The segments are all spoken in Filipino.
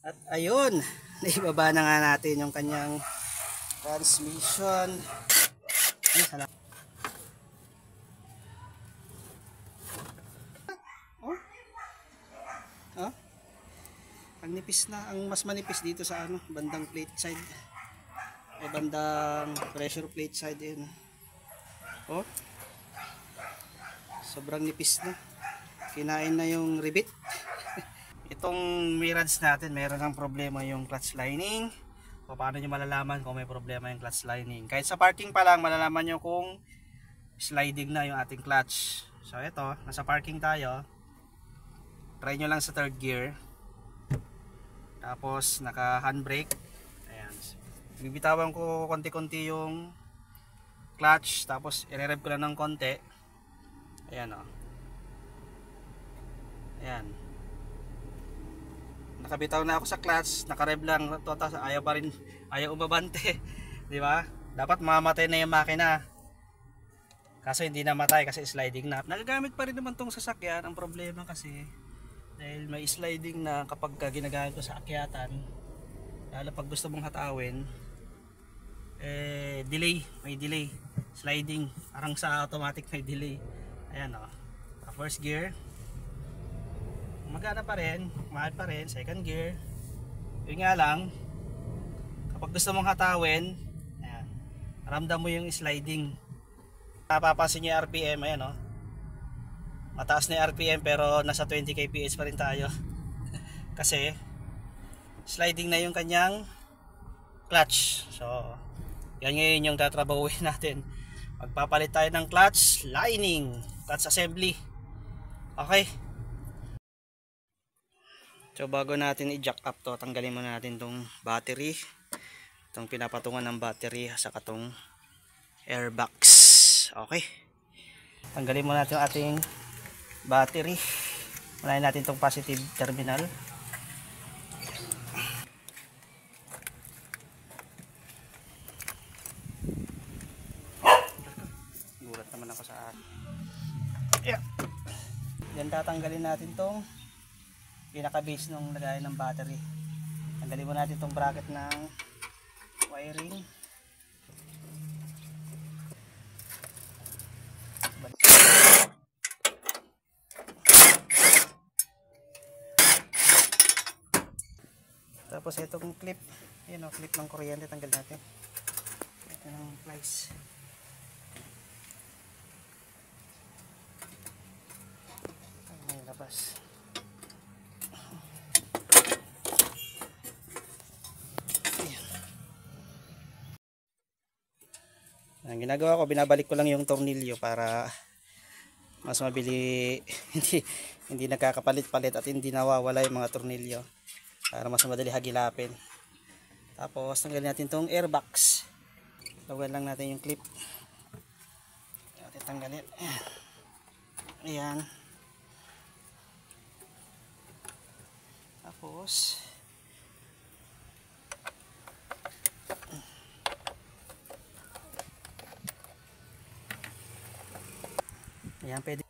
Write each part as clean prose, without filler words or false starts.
At ayun, naibaba na nga natin yung kanyang transmission. Ay, salamat. Oh. Oh. Ang nipis na, ang mas manipis dito sa ano, bandang plate side. Ay bandang pressure plate side yun. Oh. Sobrang nipis na. Kinain na yung rivet. Itong Mirage natin, meron ng problema yung clutch lining. O paano nyo malalaman kung may problema yung clutch lining? Kahit sa parking pa lang, malalaman nyo kung sliding na yung ating clutch. So ito, nasa parking tayo. Try nyo lang sa third gear. Tapos naka handbrake. Ayan. Bibitawan ko konti-konti yung clutch. Tapos i-rev ko lang ng konti. Ayan o. Ayan. Nakabitaw na ako sa clutch, naka-rev lang, ayaw pa rin, ayaw umabante, di ba? Dapat mamatay na yung makina. Kaso hindi namatay kasi sliding na. Nagagamit pa rin naman tong sasakyan. Ang problema kasi dahil may sliding na kapag ginagamit ko sa akyatan, lalo pag gusto mong hatawin, delay, may delay. Sliding, parang sa automatic may delay. Ayan o. First gear. Magana pa rin, mahal pa rin, second gear. Yun nga lang, kapag gusto mong hatawin, ayan, ramdam mo yung sliding. Napapansin nyo yung RPM, ayan o. Mataas na yung RPM pero nasa 20 kph pa rin tayo. Kasi, sliding na yung kanyang clutch. So, yan ngayon yung tatrabahuin natin. Magpapalit tayo ng clutch lining, clutch assembly. Okay. So bago natin i-jack up to, tanggalin muna natin tong battery, itong pinapatungan ng battery saka tong airbox. Okay, tanggalin muna natin yung ating battery. Unahin natin tong positive terminal. Gulat naman ako sa akin. Yeah. Yan, tatanggalin natin tong pinaka-base nung lagayan ng battery. Tanggalin mo natin itong bracket ng wiring. Tapos itong clip, yun o, clip ng kuryente, tanggal natin. Ito ng plies. Ito yung labas. Ang ginagawa ko, binabalik ko lang yung tornilyo para mas mabili, hindi nagkakapalit-palit at hindi nawawala yung mga tornilyo para mas madali hagilapin. Tapos tanggalin natin tong airbox. Tawagan lang natin yung clip. Ayan, tanggalin. Ayan. Tapos ayan, pwede.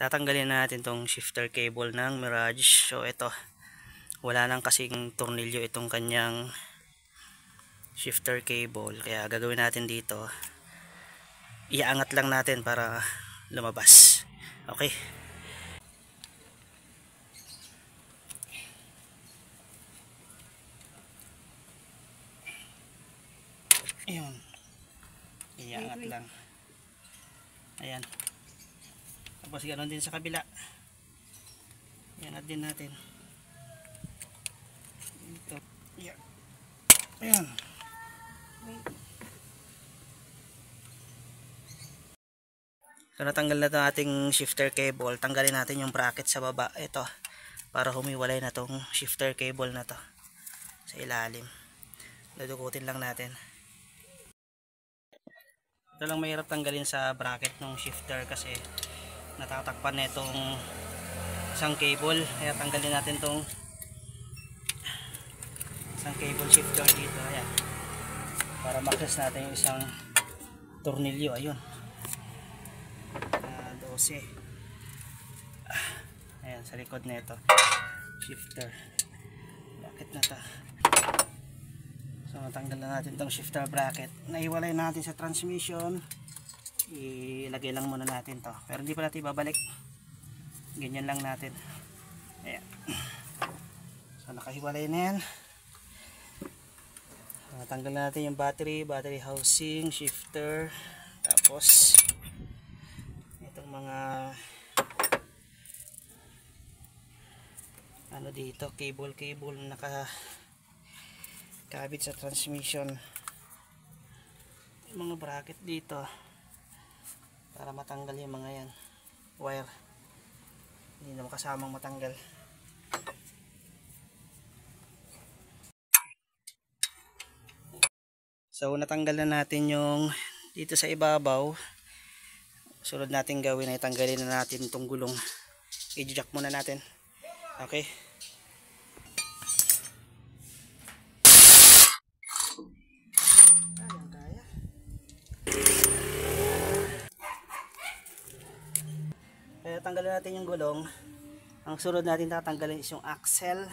Tatanggalin natin tong shifter cable ng Mirage. So ito, wala nang kasing tornilyo itong kanyang shifter cable, kaya gagawin natin dito, iaangat lang natin para lumabas. Okay, ayun, iaangat lang. Ayan. Tapos ganoon din sa kabila. Iangat din natin. Ito. Yeah. Ayan. So natanggal na itong ating shifter cable. Tanggalin natin yung bracket sa baba. Ito. Para humiwalay na itong shifter cable na to sa ilalim. Dudukutin lang natin. Ito lang mahirap tanggalin sa bracket ng shifter kasi natatakpan na itong isang cable. Kaya tanggalin natin itong isang cable shifter dito. Ayan. Para ma-access natin yung isang tornilyo. Ayun. 12. Ayan. sa likod nito. Shifter. Bakit na to? So natanggal na natin tong shifter bracket. Naiwalay natin sa transmission. Ilagay lang muna natin to. Pero hindi pa natin babalik. Ganyan lang natin. Ayan. So nakahiwalay na yan. So, natanggal na natin yung battery housing, shifter. Tapos itong mga ano dito, cable na nakakabit sa transmission. Yung mga bracket dito para matanggal yung mga yan wire, hindi na makasamang matanggal. So natanggal na natin yung dito sa ibabaw. Sunod natin gawin ay tanggalin na natin itong gulong. I-jack muna natin. Okay. Kaya tanggalin natin yung gulong. Ang sunod natin tatanggalin is yung axle.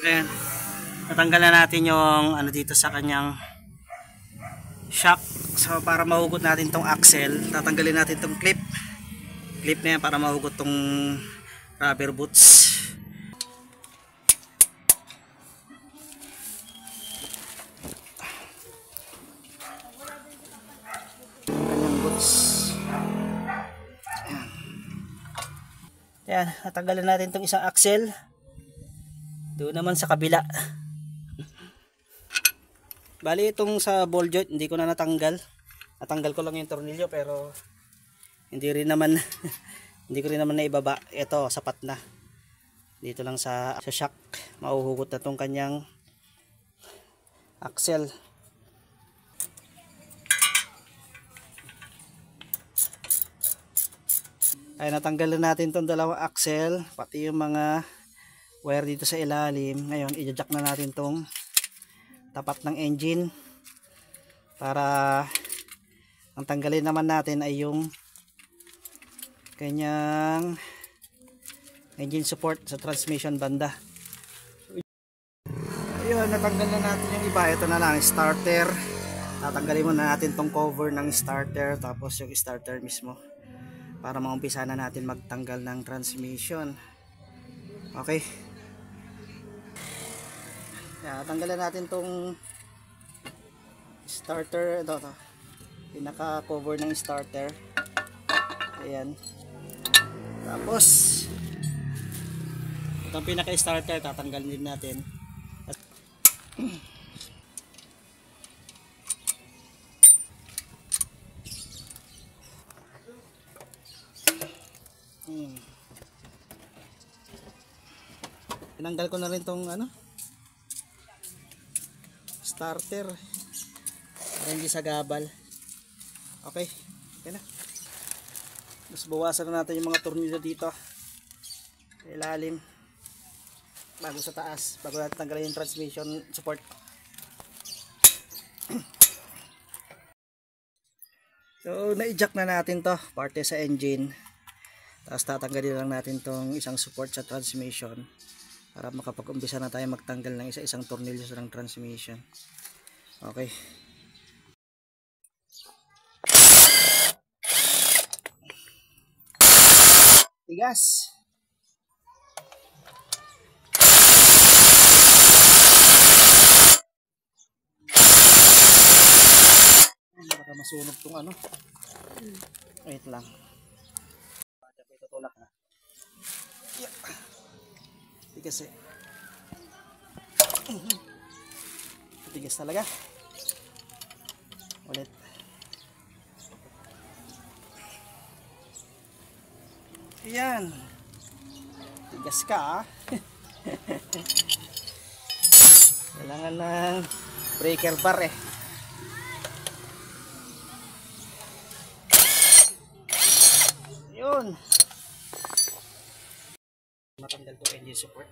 Ayan. Natanggalan natin yung ano dito sa kanyang shock. So para mahugot natin tong axle, tatanggalin natin tong clip na yan para mahugot tong rubber boots. Kanyang boots. Ayan, natanggalan natin tong isang axle. Doon naman sa kabila. Bali itong sa ball joint hindi ko na natanggal. Natanggal ko lang yung tornilyo pero hindi rin naman hindi ko rin naman naibaba. Ito sapat na. Dito lang sa shock mahuhugot na tong kanyang axle. Ay natanggal na natin tong dalawang axle, pati yung mga wire dito sa ilalim. Ngayon i-jack na natin tong tapat ng engine para ang tanggalin naman natin ay yung kanyang engine support sa transmission banda. Ayun, natanggal na natin yung iba. Ito na lang, starter. Tatanggalin muna natin tong cover ng starter, tapos yung starter mismo para maumpisa na natin magtanggal ng transmission. Okay. Tanggalan natin tong starter, ito pinaka cover ng starter. Ayan. Tapos itong pinaka starter tatanggalin din natin. Tinanggal ko na rin tong ano starter para hindi sa gabal. Okay, yan na. Mas bawasan na natin yung mga tornilyo dito sa ilalim bago sa taas, bago natin tanggalin yung transmission support. So na-eject na natin to, parte sa engine. Tapos tatanggalin lang natin tong isang support sa transmission para makapag-umpisa na tayo magtanggal ng isa-isang tornilyo sa transmission. Okay. Tigas. Baka masunog tong ano. Wait lang. Tutulak na. Tigas eh. Tigas talaga. Ulit. Ayan. Tigas ka ah. Kailangan ng breaker bar eh. Yun. matanggal to engine support.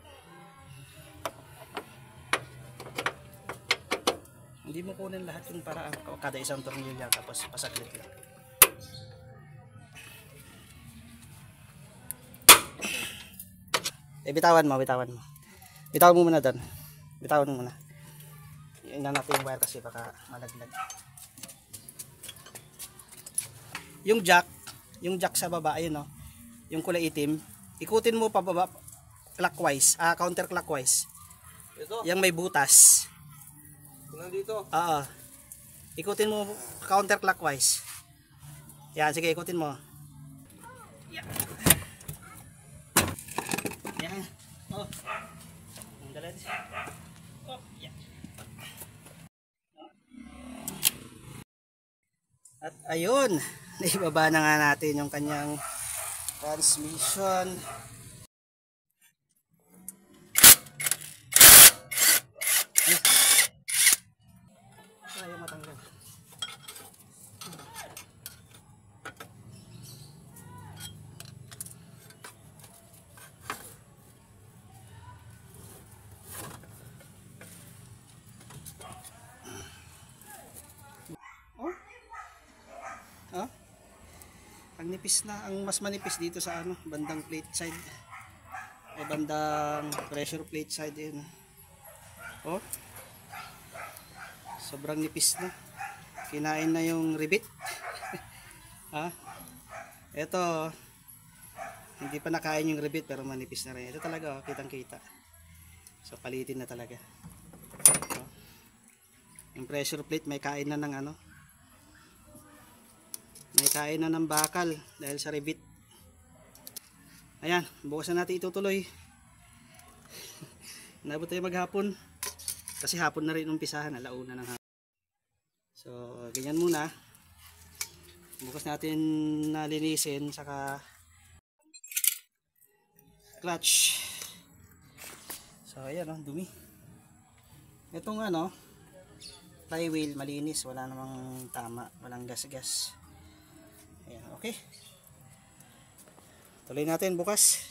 Hindi mo kunin lahat yung para kada isang tornilyo tapos pasaglit lang. Bitawan mo. Bitawan mo muna doon. Bitawan mo muna. Inan natin yung wire kasi baka malaglag. Yung jack sa baba, ayun no. Yung kulay itim, ikutin mo pababa clockwise, counterclockwise. Ito. Yung may butas. Nandito. Oo. Ikutin mo counterclockwise. Yan, sige, ikutin mo. Yan. Yan. Oh. Ang galit. Oh, yan. At ayun, naibaba na nga natin yung kanyang transmission. Ayaw matanggal. Oh? Ang nipis na, ang mas manipis dito sa bandang plate side. Bandang pressure plate side yun. Oh. Sobrang nipis na. Kinain na yung rivet. Ito hindi pa nakain yung rivet pero manipis na rin. Ito talaga kitang-kita. So palitin na talaga. Yung pressure plate may kain na ng may kain na ng bakal dahil sa rivet. Ayan, bukas na natin itutuloy. Nabot tayo maghapon kasi hapon na rin umpisahan, alauna ng hapon. So ganyan muna. Bukas natin nalinisin saka clutch. So ayan dumi. Itong flywheel malinis, wala namang tama, walang gas-gas. Ayan, okay. Tuloy natin bukas.